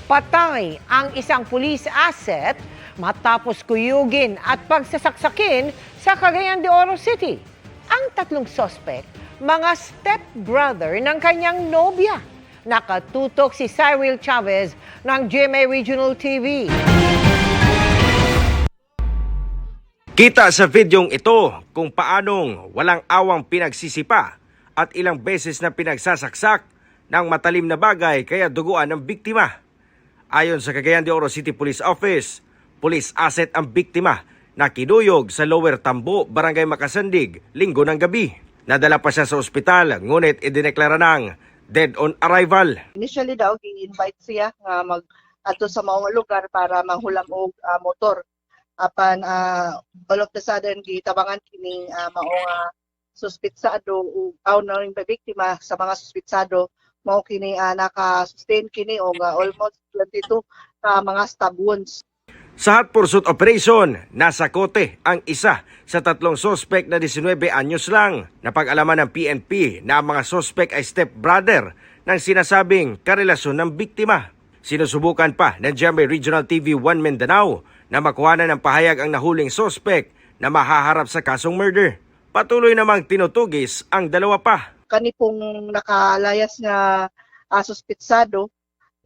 Patay ang isang police asset matapos kuyugin at pagsasaksakin sa Cagayan de Oro City. Ang tatlong suspect, mga stepbrother ng kanyang nobya. Nakatutok si Cyril Chavez ng GMA Regional TV. Kita sa videong ito kung paanong walang awang pinagsisipa at ilang beses na pinagsasaksak ng matalim na bagay kaya duguan ng biktima. Ayon sa Cagayan de Oro City Police Office, police asset ang biktima na kinuyog sa Lower Tambo, Barangay Makasandig, linggo ng gabi. Nadala pa siya sa ospital ngunit idineklara ng dead on arrival. Initially daw, gi-invite siya nga mag-ato sa mga lugar para manghulam og motor. Apan all of the sudden gitabangan kini mao suspitsado ug na ring biktima sa mga suspitsado mao kini naka-sustain kini og almost 22 mga stab wounds. Sa hot pursuit operation, nasa kote ang isa sa tatlong sospek na 19 anyos lang. Napag-alaman ng PNP na ang mga sospek ay stepbrother ng sinasabing karelasyon ng biktima. Sinusubukan pa ng GMA Regional TV 1 Mindanao na makuhanan ng pahayag ang nahuling sospek na mahaharap sa kasong murder. Patuloy namang tinutugis ang dalawa pa. Kani pong nakalayas nga suspitsado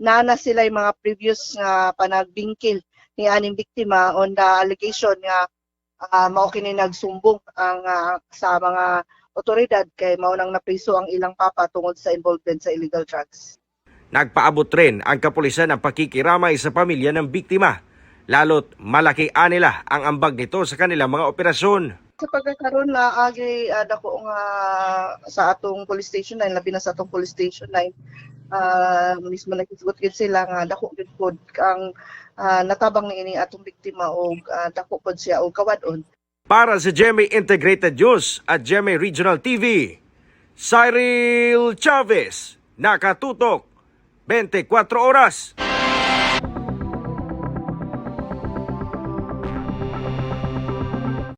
na sila yung mga previous panagbingkil ni aning biktima on the allegation nga mao kini nagsumbong ang sa mga otoridad kay mao nang napriso ang ilang papa tungod sa involvement sa illegal drugs. Nagpaabot rin ang kapulisan ng pakikiramay sa pamilya ng biktima. Lalo't malaki nila ang ambag nito sa kanilang mga operasyon. Sa pagkakaroon na agi dako nga sa atong police station 9, labi na sa atong police station 9, mismo nagisugot gid sila nga dako gid pod ang natabang niini atong biktima og dako pod siya og kawadon. Para sa GMA Integrated News at GMA Regional TV, Cyril Chavez, nakatutok 24 oras.